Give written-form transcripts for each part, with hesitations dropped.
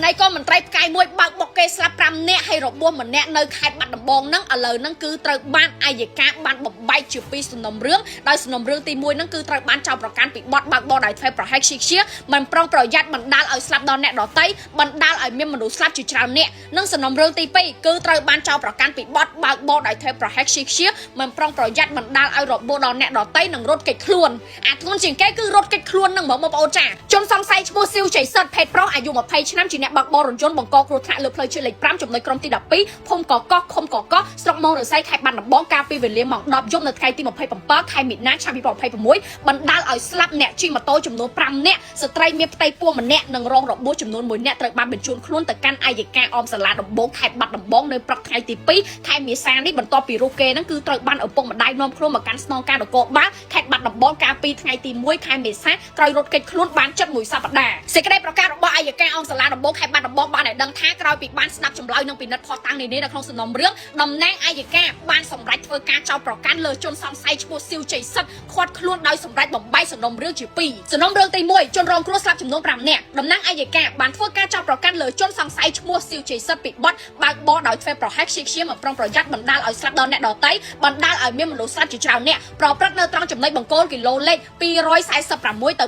ណីក៏មន្ត្រីផ្កាយមួយបើកបុកគេស្លាប់5នាក់ហើយរបួសម្នាក់នៅខេត្តបាត់ដំបងហ្នឹងឥឡូវហ្នឹងគឺត្រូវបានអាយកាបានបំបែកជាពីរសំណុំរឿងដោយសំណុំរឿងទី1ហ្នឹងគឺត្រូវបានចោទប្រកាន់ពីបទបើកបរដោយធ្វើប្រហែកជាមិនប្រុងប្រយ័ត្នបណ្ដាលឲ្យស្លាប់ដល់អ្នកដទៃបណ្ដាលឲ្យមានមនុស្សស្លាប់ជាច្រើនអ្នកនិងសំណុំរឿងទី2គឺត្រូវបានចោទប្រកាន់ពីបទបើកបរដោយធ្វើប្រហែកជាមិនប្រុងប្រយ័ត្នបណ្ដាលឲ្យរបួសដល់អ្នកដទៃនិងរត់គេចខ្លួនអាធ្ងន់ជាងគេគឺរត់គេចខ្លួននឹងបងប្អូនចាជនសង្ស័យឈ្មោះស៊ីវជ័យសិទ្ធភេទប្រុសអាយុ20ឆ្នាំជាអ្នកបើកបររថយន្តបង្កគ្រោះថ្នាក់លើផ្លូវជាតិលេខ5ចំណុចក្រុមទី12ភូមិកកឃុំកកស្រុកមងរស័យខេត្តបាត់ដំបងកាលពីវេលាម៉ោង10យប់នៅថ្ងៃទី27ខែមិនិនាឆ្នាំ2026បណ្ដាលឲ្យស្លាប់អ្នកជិះម៉ូតូចំនួន5នាក់ស្ត្រីមានផ្ទៃពោះម្នាក់និងរងរបួសចំនួន1នាក់ត្រូវបានបញ្ជូនខ្លួនទៅកាន់អាយកាអមសាលាដំបងខេត្តបាត់ដំបងនៅព្រឹកថ្ងៃទី2ខែមេសានេះបន្ទាប់ពីរូបគេហ្នឹងគឺត្រូវបានឪពុកម្ដាយនាំខ្លួនមកកាន់ស្នងការនគរបាលខេត្តបាត់ដំបងកាលពីថ្ងៃទី1ខែមេសាក្រោយរត់គេចខ្លួនបានជិត1សប្តាហ៍សេចក្តីប្រកាសរបស់អាយកាអមសាលាដំបងខេត្តបាត់ដំបងបានឲ្យដឹងថាក្រោយពីបានស្ដាប់ចម្លើយនិងពិនិត្យភស្តុតាងនានានៅក្នុងសំណុំរឿងតំណាងអាយកាបានសម្រេចធ្វើការចោទប្រកាន់លើជនសង្ស័យឈ្មោះស៊ីវជ័យសិទ្ធឃាត់ខ្លួនដោយសម្រេចបំបែកសំណុំរឿងជា2សំណុំរឿងទី1ជនរងគ្រោះស្លាប់ចំនួន5នាក់តំណាងអាយកាបានធ្វើការចោទប្រកាន់លើជនសង្ស័យឈ្មោះស៊ីវជ័យសិទ្ធពីបទបើកបរដោយធ្វើប្រហែកជាមិនប្រុងប្រយ័ត្នបណ្ដាលឲ្យស្លាប់ដល់អ្នកដទៃបណ្ដាលឲ្យមានមនុស្សស្លាប់ជាច្រើនអ្នកប្រព្រឹត្តនៅត្រង់ចំណុចបង្គោលគីឡូលេខ246ទៅ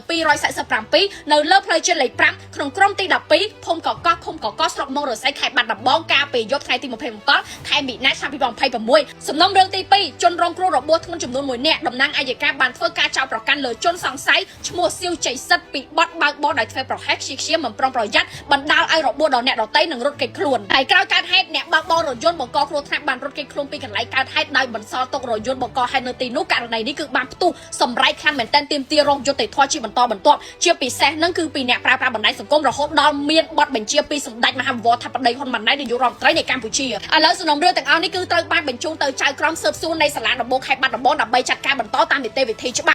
247នៅលើផ្លូវជាតិលេខ5ក្នុងក្រុមទី12ភូមិកកឃុំកកស្រុកមងរស័យខេត្តបាត់ដំបងកាលពីយប់ថ្ងៃទី27ខែមិនិនាឆ្នាំ2026សំណុំរឿងទី2ជនរងគ្រោះរបួសធ្ងន់ចំនួន1នាក់តំណាងអាយកាបានធ្វើការចោទប្រកាន់លើជនសង្ស័យឈ្មោះស៊ីវជ័យសិទ្ធពីបទបើកបរដោយធ្វើប្រហែកជាមិនប្រុងប្រយ័ត្នបណ្ដាលឲ្យរបួសដល់អ្នកដទៃនិងរត់គេចខ្លួនហើយក្រោយកើតហេតុអ្នកបើកបររថយន្តបង្កគ្រោះថ្នាក់បានរត់គេចខ្លួនពីកន្លែងកើតហេតុដោយបន្សល់ទុករថយន្តបង្កហេតុនៅទីនោះករណីនេះគឺបានផ្ទុះសម្រេចខ្លាំងមែនទែនទាមទាររងយុត្តិធម៌ជាបន្តបន្ទាប់ជាពិសេសនឹងគឺពីអ្នកប្រើប្រាស់បណ្ដាញសង្គមរហូតដល់មានបទបញ្ជាពីសម្ដេចមហាវរធិបតីហ៊ុនម៉ាណែតនាយករដ្ឋមន្ត្រីនៃកម្ពុជាឥឡូវសំណុំរឿងទាំងអស់នេះគឺត្រូវបានបញ្ជូនទៅចៅក្រមស៊ើបសួរនៃសាលាដំបងខេត្តបាត់ដំបងដើម្បីចាត់ការបន្តតាមនីតិវិធីច្បាប់